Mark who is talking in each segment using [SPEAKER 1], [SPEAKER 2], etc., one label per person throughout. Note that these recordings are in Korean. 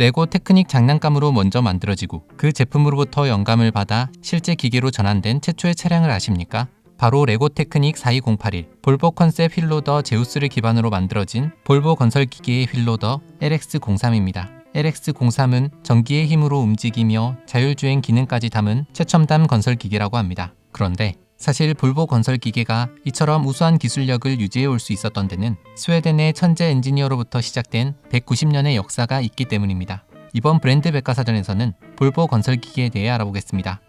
[SPEAKER 1] 레고 테크닉 장난감으로 먼저 만들어지고 그 제품으로부터 영감을 받아 실제 기계로 전환된 최초의 차량을 아십니까? 바로 레고 테크닉 42081, 볼보 컨셉 휠로더 제우스를 기반으로 만들어진 볼보 건설 기계의 휠로더 LX03입니다. LX03은 전기의 힘으로 움직이며 자율주행 기능까지 담은 최첨단 건설 기계라고 합니다. 그런데 사실 볼보 건설 기계가 이처럼 우수한 기술력을 유지해 올 수 있었던 데는 스웨덴의 천재 엔지니어로부터 시작된 190년의 역사가 있기 때문입니다. 이번 브랜드 백과사전에서는 볼보 건설 기계에 대해 알아보겠습니다.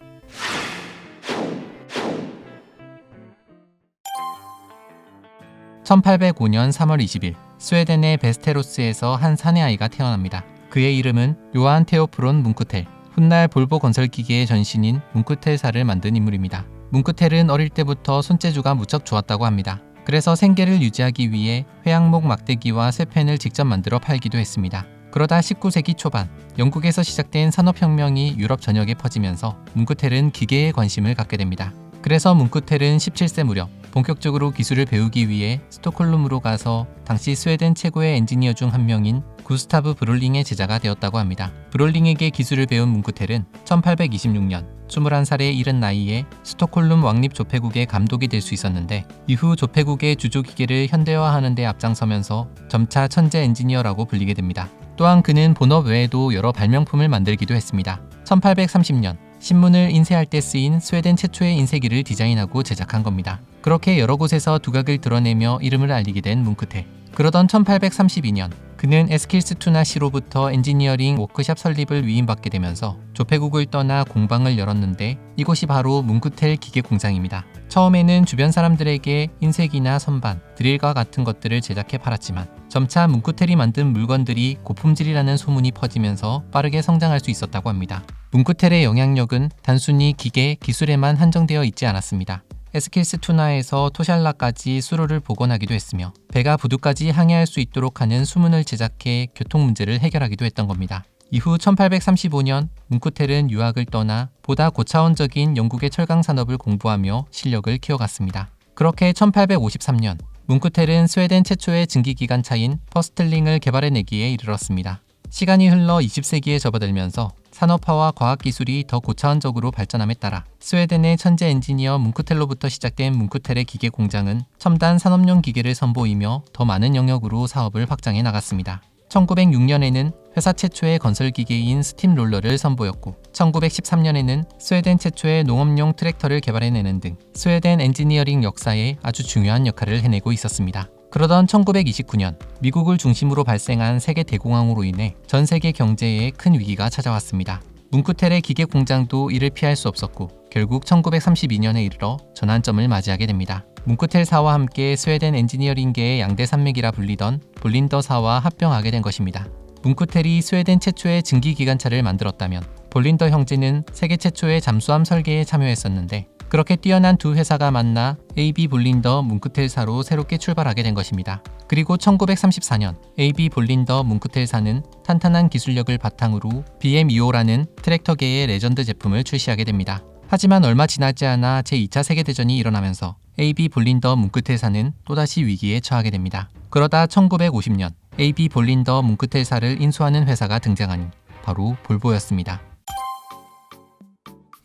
[SPEAKER 1] (1805년 3월 20일) 스웨덴의 베스테로스에서 한 사내 아이가 태어납니다. 그의 이름은 요한 테오프론 뭉크텔. 훗날 볼보 건설 기계의 전신인 뭉크텔사를 만든 인물입니다. 뭉크텔은 어릴 때부터 손재주가 무척 좋았다고 합니다. 그래서 생계를 유지하기 위해 회양목 막대기와 쇠펜을 직접 만들어 팔기도 했습니다. 그러다 19세기 초반 영국에서 시작된 산업혁명이 유럽 전역에 퍼지면서 뭉크텔은 기계에 관심을 갖게 됩니다. 그래서 뭉크텔은 17세 무렵 본격적으로 기술을 배우기 위해 스톡홀름으로 가서 당시 스웨덴 최고의 엔지니어 중 한 명인 구스타브 브롤링의 제자가 되었다고 합니다. 브롤링에게 기술을 배운 뭉크텔은 1826년 21살의 이른 나이에 스톡홀름 왕립 조폐국의 감독이 될 수 있었는데 이후 조폐국의 주조기계를 현대화하는 데 앞장서면서 점차 천재 엔지니어라고 불리게 됩니다. 또한 그는 본업 외에도 여러 발명품을 만들기도 했습니다. 1830년 신문을 인쇄할 때 쓰인 스웨덴 최초의 인쇄기를 디자인하고 제작한 겁니다. 그렇게 여러 곳에서 두각을 드러내며 이름을 알리게 된 뭉크텔. 그러던 1832년 그는 에스킬스투나 시로부터 엔지니어링 워크샵 설립을 위임받게 되면서 조폐국을 떠나 공방을 열었는데 이곳이 바로 뭉크텔 기계 공장입니다. 처음에는 주변 사람들에게 인쇄기나 선반, 드릴과 같은 것들을 제작해 팔았지만 점차 뭉크텔이 만든 물건들이 고품질이라는 소문이 퍼지면서 빠르게 성장할 수 있었다고 합니다. 뭉크텔의 영향력은 단순히 기계, 기술에만 한정되어 있지 않았습니다. 에스킬스투나에서 토샬라까지 수로를 복원하기도 했으며 배가 부두까지 항해할 수 있도록 하는 수문을 제작해 교통 문제를 해결하기도 했던 겁니다. 이후 1835년 뭉크텔은 유학을 떠나 보다 고차원적인 영국의 철강 산업을 공부하며 실력을 키워갔습니다. 그렇게 1853년 뭉크텔은 스웨덴 최초의 증기기관차인 퍼스틀링을 개발해내기에 이르렀습니다. 시간이 흘러 20세기에 접어들면서 산업화와 과학기술이 더 고차원적으로 발전함에 따라 스웨덴의 천재 엔지니어 뭉크텔로부터 시작된 뭉크텔의 기계 공장은 첨단 산업용 기계를 선보이며 더 많은 영역으로 사업을 확장해 나갔습니다. 1906년에는 회사 최초의 건설기계인 스팀롤러를 선보였고 1913년에는 스웨덴 최초의 농업용 트랙터를 개발해내는 등 스웨덴 엔지니어링 역사에 아주 중요한 역할을 해내고 있었습니다. 그러던 1929년 미국을 중심으로 발생한 세계 대공황으로 인해 전 세계 경제에 큰 위기가 찾아왔습니다. 뭉크텔의 기계 공장도 이를 피할 수 없었고 결국 1932년에 이르러 전환점을 맞이하게 됩니다. 뭉크텔사와 함께 스웨덴 엔지니어링계의 양대 산맥이라 불리던 볼린더사와 합병하게 된 것입니다. 뭉크텔이 스웨덴 최초의 증기기관차를 만들었다면 볼린더 형제는 세계 최초의 잠수함 설계에 참여했었는데 그렇게 뛰어난 두 회사가 만나 AB 볼린더 뭉크텔사로 새롭게 출발하게 된 것입니다. 그리고 1934년 AB 볼린더 뭉크텔사는 탄탄한 기술력을 바탕으로 BM2호라는 트랙터계의 레전드 제품을 출시하게 됩니다. 하지만 얼마 지나지 않아 제2차 세계대전이 일어나면서 AB 볼린더 뭉크텔사는 또다시 위기에 처하게 됩니다. 그러다 1950년 AB 볼린더 뭉크텔사를 인수하는 회사가 등장하니 바로 볼보였습니다.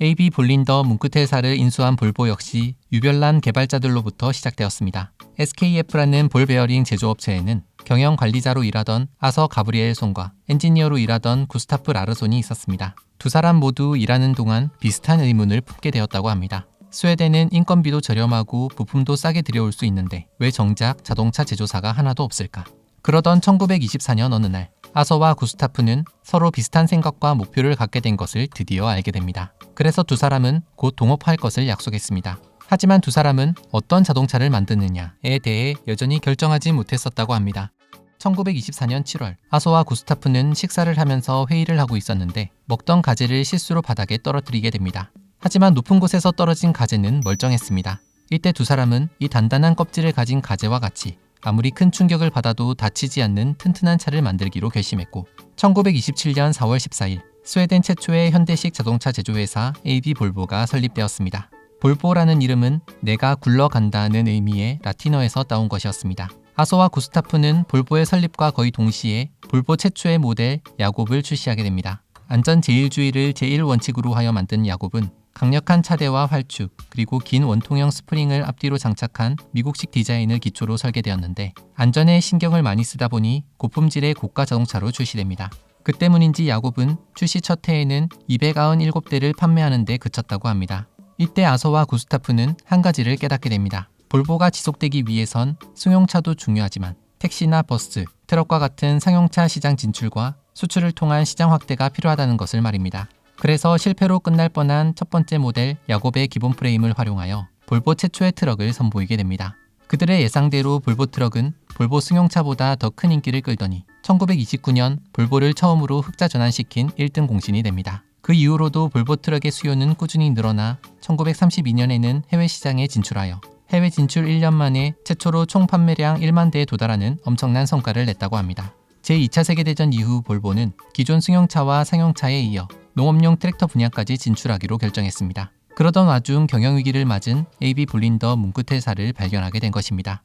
[SPEAKER 1] AB 볼린더 뭉크텔사를 인수한 볼보 역시 유별난 개발자들로부터 시작되었습니다. SKF라는 볼 베어링 제조업체에는 경영 관리자로 일하던 아서 가브리엘손과 엔지니어로 일하던 구스타프 라르손이 있었습니다. 두 사람 모두 일하는 동안 비슷한 의문을 품게 되었다고 합니다. 스웨덴은 인건비도 저렴하고 부품도 싸게 들여올 수 있는데 왜 정작 자동차 제조사가 하나도 없을까? 그러던 1924년 어느 날 아서와 구스타프는 서로 비슷한 생각과 목표를 갖게 된 것을 드디어 알게 됩니다. 그래서 두 사람은 곧 동업할 것을 약속했습니다. 하지만 두 사람은 어떤 자동차를 만드느냐에 대해 여전히 결정하지 못했었다고 합니다. 1924년 7월 아서와 구스타프는 식사를 하면서 회의를 하고 있었는데 먹던 가재를 실수로 바닥에 떨어뜨리게 됩니다. 하지만 높은 곳에서 떨어진 가재는 멀쩡했습니다. 이때 두 사람은 이 단단한 껍질을 가진 가재와 같이 아무리 큰 충격을 받아도 다치지 않는 튼튼한 차를 만들기로 결심했고 1927년 4월 14일 스웨덴 최초의 현대식 자동차 제조회사 AB 볼보가 설립되었습니다. 볼보라는 이름은 내가 굴러간다는 의미의 라틴어에서 따온 것이었습니다. 아소와 구스타프는 볼보의 설립과 거의 동시에 볼보 최초의 모델 야곱을 출시하게 됩니다. 안전 제일주의를 제1원칙으로 하여 만든 야곱은 강력한 차대와 활축, 그리고 긴 원통형 스프링을 앞뒤로 장착한 미국식 디자인을 기초로 설계되었는데 안전에 신경을 많이 쓰다 보니 고품질의 고가 자동차로 출시됩니다. 그 때문인지 야곱은 출시 첫 해에는 297대를 판매하는 데 그쳤다고 합니다. 이때 아소와 구스타프는 한 가지를 깨닫게 됩니다. 볼보가 지속되기 위해선 승용차도 중요하지만 택시나 버스, 트럭과 같은 상용차 시장 진출과 수출을 통한 시장 확대가 필요하다는 것을 말입니다. 그래서 실패로 끝날 뻔한 첫 번째 모델 야곱의 기본 프레임을 활용하여 볼보 최초의 트럭을 선보이게 됩니다. 그들의 예상대로 볼보 트럭은 볼보 승용차보다 더 큰 인기를 끌더니 1929년 볼보를 처음으로 흑자 전환시킨 1등 공신이 됩니다. 그 이후로도 볼보 트럭의 수요는 꾸준히 늘어나 1932년에는 해외 시장에 진출하여 해외 진출 1년 만에 최초로 총 판매량 1만 대에 도달하는 엄청난 성과를 냈다고 합니다. 제2차 세계대전 이후 볼보는 기존 승용차와 상용차에 이어 농업용 트랙터 분야까지 진출하기로 결정했습니다. 그러던 와중 경영위기를 맞은 AB 볼린더 문크텔사를 발견하게 된 것입니다.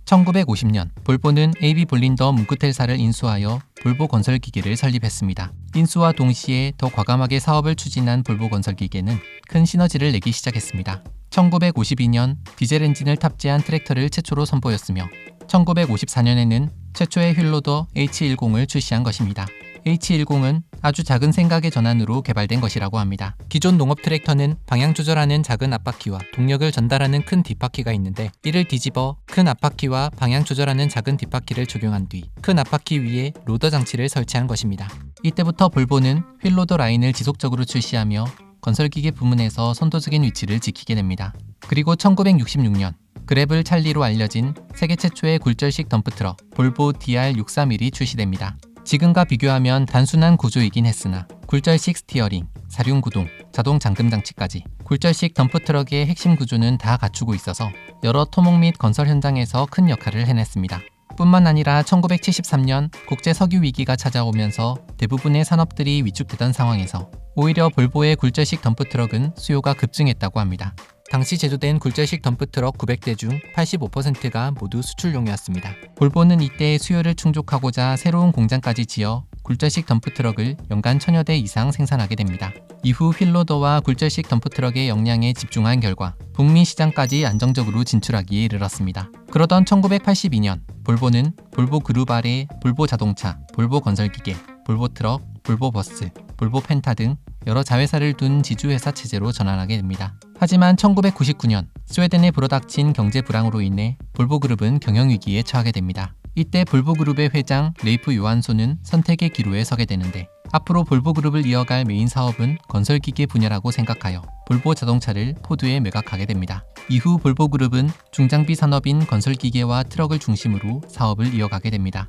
[SPEAKER 1] 1950년 볼보는 AB 볼린더 문크텔사를 인수하여 볼보 건설기계를 설립했습니다. 인수와 동시에 더 과감하게 사업을 추진한 볼보 건설기계는 큰 시너지를 내기 시작했습니다. 1952년 디젤 엔진을 탑재한 트랙터를 최초로 선보였으며 1954년에는 최초의 휠로더 H10을 출시한 것입니다. H10은 아주 작은 생각의 전환으로 개발된 것이라고 합니다. 기존 농업 트랙터는 방향 조절하는 작은 앞바퀴와 동력을 전달하는 큰 뒷바퀴가 있는데 이를 뒤집어 큰 앞바퀴와 방향 조절하는 작은 뒷바퀴를 적용한 뒤 큰 앞바퀴 위에 로더 장치를 설치한 것입니다. 이때부터 볼보는 휠로더 라인을 지속적으로 출시하며 건설기계 부문에서 선도적인 위치를 지키게 됩니다. 그리고 1966년 그래블 찰리로 알려진 세계 최초의 굴절식 덤프트럭 볼보 DR631이 출시됩니다. 지금과 비교하면 단순한 구조이긴 했으나 굴절식 스티어링, 사륜구동, 자동 잠금 장치까지 굴절식 덤프트럭의 핵심 구조는 다 갖추고 있어서 여러 토목 및 건설 현장에서 큰 역할을 해냈습니다. 뿐만 아니라 1973년 국제 석유 위기가 찾아오면서 대부분의 산업들이 위축되던 상황에서 오히려 볼보의 굴절식 덤프트럭은 수요가 급증했다고 합니다. 당시 제조된 굴절식 덤프트럭 900대 중 85%가 모두 수출용이었습니다. 볼보는 이때 수요를 충족하고자 새로운 공장까지 지어 굴절식 덤프트럭을 연간 1000여 대 이상 생산하게 됩니다. 이후 휠로더와 굴절식 덤프트럭의 역량에 집중한 결과 북미 시장까지 안정적으로 진출하기에 이르렀습니다. 그러던 1982년 볼보는 볼보 그룹 아래 볼보 자동차, 볼보 건설기계, 볼보 트럭, 볼보 버스, 볼보 펜타 등 여러 자회사를 둔 지주회사 체제로 전환하게 됩니다. 하지만 1999년 스웨덴에 불어닥친 경제 불황으로 인해 볼보그룹은 경영위기에 처하게 됩니다. 이때 볼보그룹의 회장 레이프 요한소는 선택의 기로에 서게 되는데 앞으로 볼보그룹을 이어갈 메인 사업은 건설기계 분야라고 생각하여 볼보 자동차를 포드에 매각하게 됩니다. 이후 볼보그룹은 중장비 산업인 건설기계와 트럭을 중심으로 사업을 이어가게 됩니다.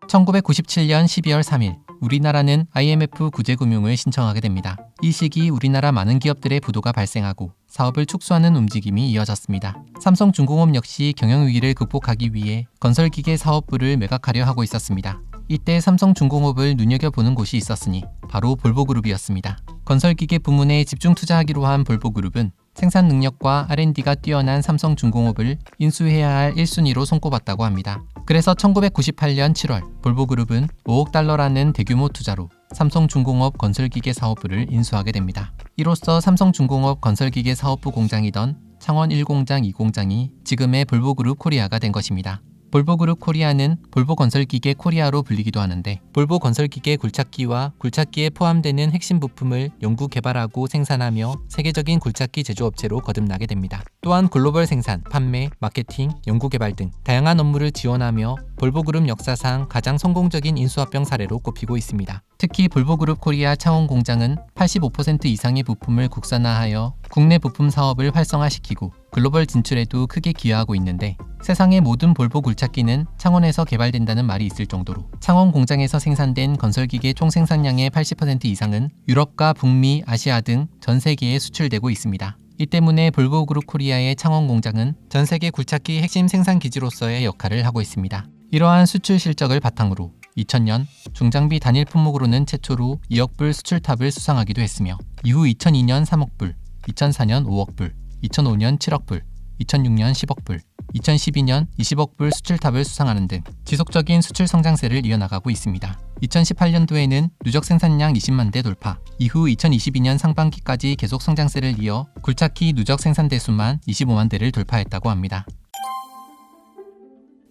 [SPEAKER 1] 1997년 12월 3일 우리나라는 IMF 구제금융을 신청하게 됩니다. 이 시기 우리나라 많은 기업들의 부도가 발생하고 사업을 축소하는 움직임이 이어졌습니다. 삼성중공업 역시 경영위기를 극복하기 위해 건설기계 사업부를 매각하려 하고 있었습니다. 이때 삼성중공업을 눈여겨보는 곳이 있었으니 바로 볼보그룹이었습니다. 건설기계 부문에 집중 투자하기로 한 볼보그룹은 생산 능력과 R&D가 뛰어난 삼성중공업을 인수해야 할 1순위로 손꼽았다고 합니다. 그래서 1998년 7월 볼보그룹은 5억 달러라는 대규모 투자로 삼성중공업 건설기계 사업부를 인수하게 됩니다. 이로써 삼성중공업 건설기계 사업부 공장이던 창원 1공장 2공장이 지금의 볼보그룹 코리아가 된 것입니다. 볼보그룹 코리아는 볼보건설기계 코리아로 불리기도 하는데 볼보 건설기계 굴착기와 굴착기에 포함되는 핵심 부품을 연구 개발하고 생산하며 세계적인 굴착기 제조업체로 거듭나게 됩니다. 또한 글로벌 생산, 판매, 마케팅, 연구개발 등 다양한 업무를 지원하며 볼보그룹 역사상 가장 성공적인 인수합병 사례로 꼽히고 있습니다. 특히 볼보그룹 코리아 창원 공장은 85% 이상의 부품을 국산화하여 국내 부품 사업을 활성화시키고 글로벌 진출에도 크게 기여하고 있는데 세상의 모든 볼보 굴착기는 창원에서 개발된다는 말이 있을 정도로 창원 공장에서 생산된 건설기계 총 생산량의 80% 이상은 유럽과 북미, 아시아 등 전 세계에 수출되고 있습니다. 이 때문에 볼보그룹 코리아의 창원 공장은 전 세계 굴착기 핵심 생산 기지로서의 역할을 하고 있습니다. 이러한 수출 실적을 바탕으로 2000년 중장비 단일 품목으로는 최초로 2억 불 수출탑을 수상하기도 했으며 이후 2002년 3억 불, 2004년 5억 불, 2005년 7억 불, 2006년 10억 불, 2012년 20억 불 수출탑을 수상하는 등 지속적인 수출 성장세를 이어나가고 있습니다. 2018년도에는 누적 생산량 20만 대 돌파, 이후 2022년 상반기까지 계속 성장세를 이어 굴착기 누적 생산 대수만 25만 대를 돌파했다고 합니다.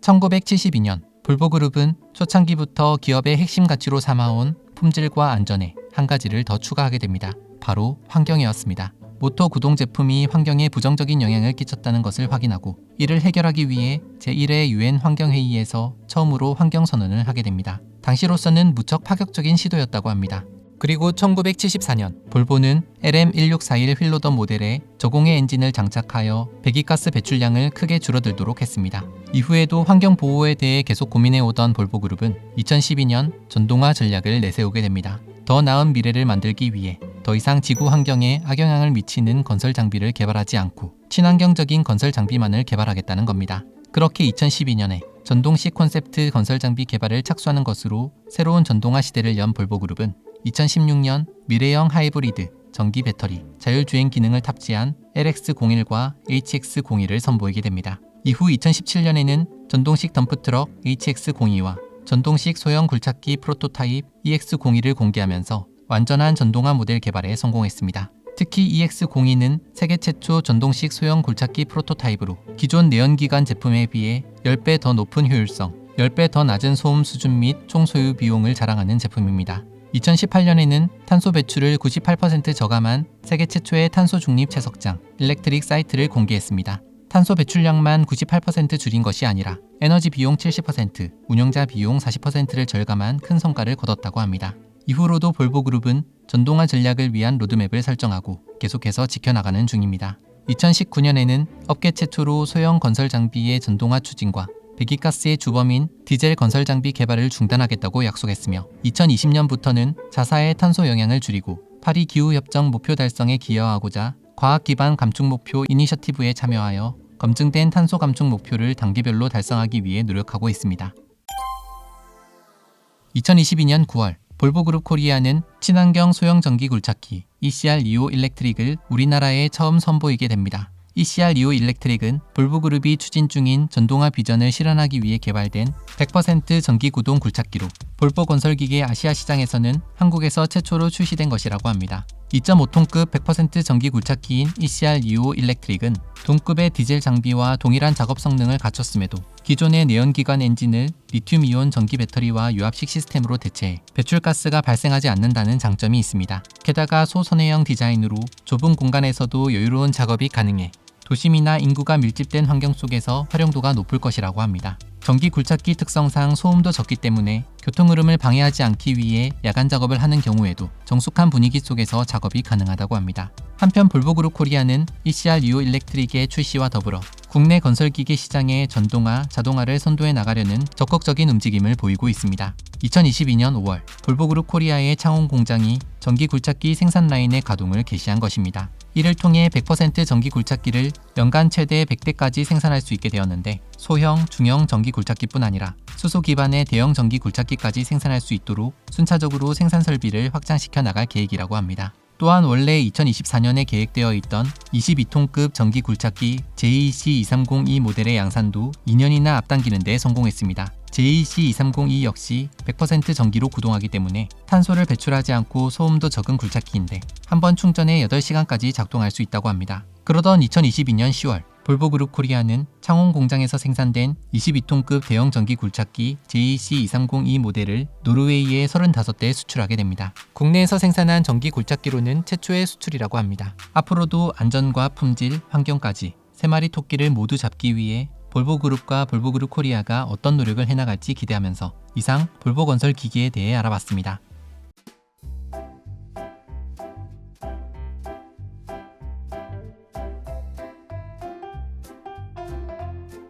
[SPEAKER 1] 1972년 볼보그룹은 초창기부터 기업의 핵심 가치로 삼아온 품질과 안전에 한 가지를 더 추가하게 됩니다. 바로 환경이었습니다. 모터 구동 제품이 환경에 부정적인 영향을 끼쳤다는 것을 확인하고 이를 해결하기 위해 제1회 UN 환경회의에서 처음으로 환경선언을 하게 됩니다. 당시로서는 무척 파격적인 시도였다고 합니다. 그리고 1974년 볼보는 LM1641 휠로더 모델에 저공해 엔진을 장착하여 배기가스 배출량을 크게 줄어들도록 했습니다. 이후에도 환경보호에 대해 계속 고민해오던 볼보그룹은 2012년 전동화 전략을 내세우게 됩니다. 더 나은 미래를 만들기 위해 더 이상 지구 환경에 악영향을 미치는 건설 장비를 개발하지 않고 친환경적인 건설 장비만을 개발하겠다는 겁니다. 그렇게 2012년에 전동식 콘셉트 건설 장비 개발을 착수하는 것으로 새로운 전동화 시대를 연 볼보그룹은 2016년 미래형 하이브리드, 전기 배터리, 자율주행 기능을 탑재한 LX01과 HX01을 선보이게 됩니다. 이후 2017년에는 전동식 덤프트럭 HX02와 전동식 소형 굴착기 프로토타입 EX02를 공개하면서 완전한 전동화 모델 개발에 성공했습니다. 특히 EX02는 세계 최초 전동식 소형 굴착기 프로토타입으로 기존 내연기관 제품에 비해 10배 더 높은 효율성, 10배 더 낮은 소음 수준 및 총 소유 비용을 자랑하는 제품입니다. 2018년에는 탄소 배출을 98% 저감한 세계 최초의 탄소 중립 채석장 일렉트릭 사이트를 공개했습니다. 탄소 배출량만 98% 줄인 것이 아니라 에너지 비용 70%, 운영자 비용 40%를 절감한 큰 성과를 거뒀다고 합니다. 이후로도 볼보그룹은 전동화 전략을 위한 로드맵을 설정하고 계속해서 지켜나가는 중입니다. 2019년에는 업계 최초로 소형 건설 장비의 전동화 추진과 배기가스의 주범인 디젤 건설 장비 개발을 중단하겠다고 약속했으며 2020년부터는 자사의 탄소 영향을 줄이고 파리 기후협정 목표 달성에 기여하고자 과학 기반 감축 목표 이니셔티브에 참여하여 검증된 탄소 감축 목표를 단계별로 달성하기 위해 노력하고 있습니다. 2022년 9월 볼보그룹 코리아는 친환경 소형 전기 굴착기 ECR25 일렉트릭을 우리나라에 처음 선보이게 됩니다. ECR25 일렉트릭은 볼보그룹이 추진 중인 전동화 비전을 실현하기 위해 개발된 100% 전기 구동 굴착기로 볼보 건설기계 아시아 시장에서는 한국에서 최초로 출시된 것이라고 합니다. 2.5톤급 100% 전기 굴착기인 ECR25 일렉트릭은 동급의 디젤 장비와 동일한 작업 성능을 갖췄음에도 기존의 내연기관 엔진을 리튬이온 전기 배터리와 유압식 시스템으로 대체해 배출가스가 발생하지 않는다는 장점이 있습니다. 게다가 소선회형 디자인으로 좁은 공간에서도 여유로운 작업이 가능해 도심이나 인구가 밀집된 환경 속에서 활용도가 높을 것이라고 합니다. 전기 굴착기 특성상 소음도 적기 때문에 교통 흐름을 방해하지 않기 위해 야간 작업을 하는 경우에도 정숙한 분위기 속에서 작업이 가능하다고 합니다. 한편 볼보그룹 코리아는 ECR25 일렉트릭의 출시와 더불어 국내 건설기계 시장의 전동화, 자동화를 선도해 나가려는 적극적인 움직임을 보이고 있습니다. 2022년 5월 볼보그룹 코리아의 창원 공장이 전기 굴착기 생산 라인의 가동을 개시한 것입니다. 이를 통해 100% 전기 굴착기를 연간 최대 100대까지 생산할 수 있게 되었는데 소형, 중형 전기 굴착기뿐 아니라 수소 기반의 대형 전기 굴착기까지 생산할 수 있도록 순차적으로 생산 설비를 확장시켜 나갈 계획이라고 합니다. 또한 원래 2024년에 계획되어 있던 22톤급 전기 굴착기 JEC2302 모델의 양산도 2년이나 앞당기는 데 성공했습니다. JEC2302 역시 100% 전기로 구동하기 때문에 탄소를 배출하지 않고 소음도 적은 굴착기인데 한번 충전해 8시간까지 작동할 수 있다고 합니다. 그러던 2022년 10월 볼보그룹 코리아는 창원 공장에서 생산된 22톤급 대형 전기 굴착기 JEC2302 모델을 노르웨이에 35대 수출하게 됩니다. 국내에서 생산한 전기 굴착기로는 최초의 수출이라고 합니다. 앞으로도 안전과 품질, 환경까지 3마리 토끼를 모두 잡기 위해 볼보그룹과 볼보그룹 코리아가 어떤 노력을 해나갈지 기대하면서 이상 볼보건설 기기에 대해 알아봤습니다.